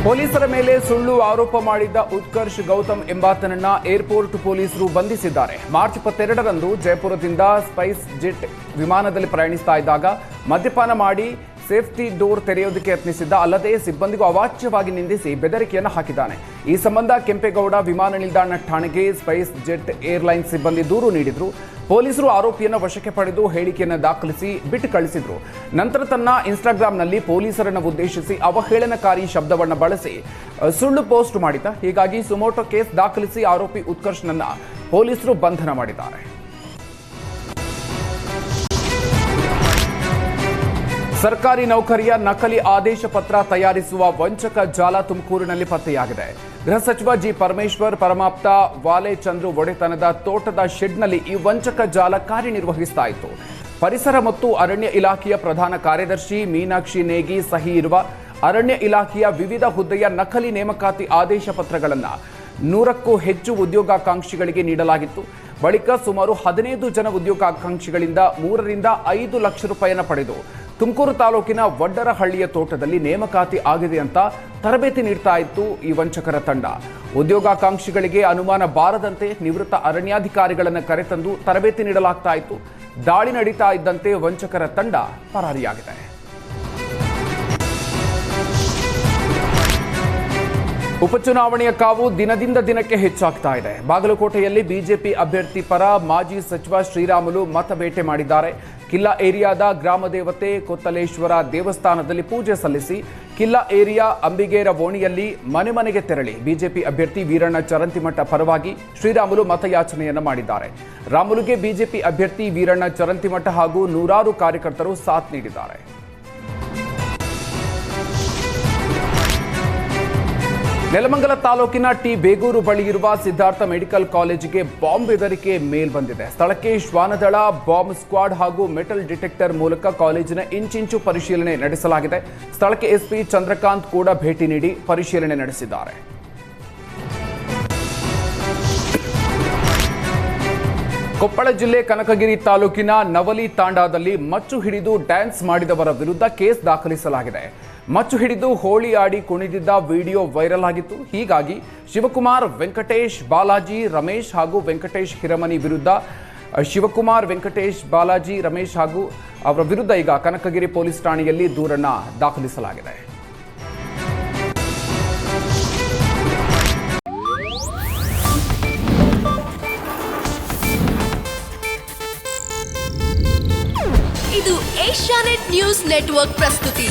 ಪೊಲೀಸರ ಮೇಲೆ ಸುಳ್ಳು ಆರೋಪ ಮಾಡಿದ್ದ ಉತ್ಕರ್ಷ್ ಗೌತಮ್ ಎಂಬಾತನನ್ನ ಏರ್ಪೋರ್ಟ್ ಪೊಲೀಸರು ಬಂಧಿಸಿದ್ದಾರೆ. ಮಾರ್ಚ್ 22ರಂದು ಜೈಪುರದಿಂದ ಸ್ಪೈಸ್ ಜೆಟ್ ವಿಮಾನದಲ್ಲಿ ಪ್ರಯಾಣಿಸ್ತಾ ಇದ್ದಾಗ ಮದ್ಯಪಾನ ಮಾಡಿ ಸೇಫ್ಟಿ ಡೋರ್ ತೆರೆಯೋದಕ್ಕೆ ಯತ್ನಿಸಿದ್ದ ಅಲ್ಲದೆ ಸಿಬ್ಬಂದಿಗೂ ಅವಾಚ್ಯವಾಗಿ ನಿಂದಿಸಿ ಬೆದರಿಕೆಯನ್ನು ಹಾಕಿದ್ದಾನೆ. ಈ ಸಂಬಂಧ ಕೆಂಪೇಗೌಡ ವಿಮಾನ ನಿಲ್ದಾಣ ಠಾಣೆಗೆ ಸ್ಪೈಸ್ ಜೆಟ್ ಏರ್ಲೈನ್ಸ್ ಸಿಬ್ಬಂದಿ ದೂರು ನೀಡಿದ್ರು. ಪೊಲೀಸರು ಆರೋಪಿಯನ್ನು ವಶಕ್ಕೆ ಪಡೆದು ಹೇಳಿಕೆಯನ್ನು ದಾಖಲಿಸಿ ಬಿಟ್ಟು ಕಳಿಸಿದ್ರು. ನಂತರ ತನ್ನ ಇನ್ಸ್ಟಾಗ್ರಾಂನಲ್ಲಿ ಪೊಲೀಸರನ್ನು ಉದ್ದೇಶಿಸಿ ಅವಹೇಳನಕಾರಿ ಶಬ್ದವನ್ನು ಬಳಸಿ ಸುಳ್ಳು ಪೋಸ್ಟ್ ಮಾಡಿದ್ದ. ಹೀಗಾಗಿ ಸುಮೋಟೋ ಕೇಸ್ ದಾಖಲಿಸಿ ಆರೋಪಿ ಉತ್ಕರ್ಷ್ನನ್ನ ಪೊಲೀಸರು ಬಂಧನ ಮಾಡಿದ್ದಾರೆ. ಸರ್ಕಾರಿ ನೌಕರಿಯ ನಕಲಿ ಆದೇಶ ಪತ್ರ ತಯಾರಿಸುವ ವಂಚಕ ಜಾಲ ತುಮಕೂರಿನಲ್ಲಿ ಪತ್ತೆಯಾಗಿದೆ. ಗೃಹ ಸಚಿವ ಜಿ ಪರಮೇಶ್ವರ್ ಪರಮಾಪ್ತ ವಾಲೆಚಂದ್ರು ಒಡೆತನದ ತೋಟದ ಶೆಡ್ನಲ್ಲಿ ಈ ವಂಚಕ ಜಾಲ ಕಾರ್ಯನಿರ್ವಹಿಸ್ತಾ ಇತ್ತು. ಪರಿಸರ ಮತ್ತು ಅರಣ್ಯ ಇಲಾಖೆಯ ಪ್ರಧಾನ ಕಾರ್ಯದರ್ಶಿ ಮೀನಾಕ್ಷಿ ನೇಗಿ ಸಹಿ ಇರುವ ಅರಣ್ಯ ಇಲಾಖೆಯ ವಿವಿಧ ಹುದ್ದೆಯ ನಕಲಿ ನೇಮಕಾತಿ ಆದೇಶ ಪತ್ರಗಳನ್ನು 100ಕ್ಕೂ ಹೆಚ್ಚು ಉದ್ಯೋಗಾಕಾಂಕ್ಷಿಗಳಿಗೆ ನೀಡಲಾಗಿತ್ತು. ಬಳಿಕ ಸುಮಾರು 15 ಜನ ಉದ್ಯೋಗಾಕಾಂಕ್ಷಿಗಳಿಂದ 3 ರಿಂದ 5 ಲಕ್ಷ ರೂಪಾಯಿಯನ್ನು ಪಡೆದು ತುಮಕೂರು ತಾಲೂಕಿನ ವಡ್ಡರಹಳ್ಳಿಯ ತೋಟದಲ್ಲಿ ನೇಮಕಾತಿ ಆಗಿದೆ ಅಂತ ತರಬೇತಿ ನೀಡ್ತಾ ಇತ್ತು ಈ ವಂಚಕರ ತಂಡ. ಉದ್ಯೋಗಾಕಾಂಕ್ಷಿಗಳಿಗೆ ಅನುಮಾನ ಬಾರದಂತೆ ನಿವೃತ್ತ ಅರಣ್ಯಾಧಿಕಾರಿಗಳನ್ನು ಕರೆತಂದು ತರಬೇತಿ ನೀಡಲಾಗ್ತಾ ಇತ್ತು. ದಾಳಿ ನಡೀತಾ ಇದ್ದಂತೆ ವಂಚಕರ ತಂಡ ಪರಾರಿಯಾಗಿದೆ. ಉಪಚುನಾವಣೆಯ ಕಾವು ದಿನದಿಂದ ದಿನಕ್ಕೆ ಹೆಚ್ಚಾಗ್ತಾ ಇದೆ. ಬಾಗಲಕೋಟೆಯಲ್ಲಿ ಬಿಜೆಪಿ ಅಭ್ಯರ್ಥಿ ಪರ ಮಾಜಿ ಸಚಿವ ಶ್ರೀರಾಮುಲು ಮತಬೇಟೆ ಮಾಡಿದ್ದಾರೆ. ಕಿಲ್ಲಾ ಏರಿಯಾದ ಗ್ರಾಮ ದೇವತೆ ಕೊತ್ತಲೇಶ್ವರ ದೇವಸ್ಥಾನದಲ್ಲಿ ಪೂಜೆ ಸಲ್ಲಿಸಿ ಕಿಲ್ಲಾ ಏರಿಯಾ ಅಂಬಿಗೇರ ಓಣಿಯಲ್ಲಿ ಮನೆ ಮನೆಗೆ ತೆರಳಿ ಬಿಜೆಪಿ ಅಭ್ಯರ್ಥಿ ವೀರಣ್ಣ ಚರಂತಿಮಠ ಪರವಾಗಿ ಶ್ರೀರಾಮುಲು ಮತಯಾಚನೆಯನ್ನು ಮಾಡಿದ್ದಾರೆ. ರಾಮುಲುಗೆ ಬಿಜೆಪಿ ಅಭ್ಯರ್ಥಿ ವೀರಣ್ಣ ಚರಂತಿಮಠ ಹಾಗೂ ನೂರಾರು ಕಾರ್ಯಕರ್ತರು ಸಾಥ್ ನೀಡಿದ್ದಾರೆ. ನೆಲಮಂಗಲ ತಾಲೂಕಿನ ಟಿ ಬೇಗೂರು ಬಳಿ ಇರುವ ಸಿದ್ಧಾರ್ಥ ಮೆಡಿಕಲ್ ಕಾಲೇಜಿಗೆ ಬಾಂಬ್ ಬೆದರಿಕೆ ಮೇಲ್ ಬಂದಿದೆ. ಸ್ಥಳಕ್ಕೆ ಶ್ವಾನದಳ, ಬಾಂಬ್ ಸ್ಕ್ವಾಡ್ ಹಾಗೂ ಮೆಟಲ್ ಡಿಟೆಕ್ಟರ್ ಮೂಲಕ ಕಾಲೇಜಿನ ಇಂಚಿಂಚು ಪರಿಶೀಲನೆ ನಡೆಸಲಾಗಿದೆ. ಸ್ಥಳಕ್ಕೆ ಎಸ್ಪಿ ಚಂದ್ರಕಾಂತ್ ಕೂಡ ಭೇಟಿ ನೀಡಿ ಪರಿಶೀಲನೆ ನಡೆಸಿದ್ದಾರೆ. ಕೊಪ್ಪಳ ಜಿಲ್ಲೆ ಕನಕಗಿರಿ ತಾಲೂಕಿನ ನವಲಿ ತಾಂಡಾದಲ್ಲಿ ಮಚ್ಚು ಹಿಡಿದು ಡ್ಯಾನ್ಸ್ ಮಾಡಿದವರ ವಿರುದ್ಧ ಕೇಸ್ ದಾಖಲಿಸಲಾಗಿದೆ. ಮಚ್ಚು ಹಿಡಿದು ಹೋಳಿ ಆಡಿ ಕುಣಿದಿದ್ದ ವಿಡಿಯೋ ವೈರಲ್ ಆಗಿತ್ತು. ಹೀಗಾಗಿ ಶಿವಕುಮಾರ್, ವೆಂಕಟೇಶ್, ಬಾಲಾಜಿ, ರಮೇಶ್ ಹಾಗೂ ವೆಂಕಟೇಶ್ ಹಿರಮನಿ ವಿರುದ್ಧ ರಮೇಶ್ ಹಾಗೂ ಅವರ ವಿರುದ್ಧ ಈಗ ಕನಕಗಿರಿ ಪೊಲೀಸ್ ಠಾಣೆಯಲ್ಲಿ ದೂರನ್ನ ದಾಖಲಿಸಲಾಗಿದೆ. ಇದು ಏಷ್ಯಾನೆಟ್ ನ್ಯೂಸ್ ನೆಟ್ವರ್ಕ್ ಪ್ರಸ್ತುತಿ.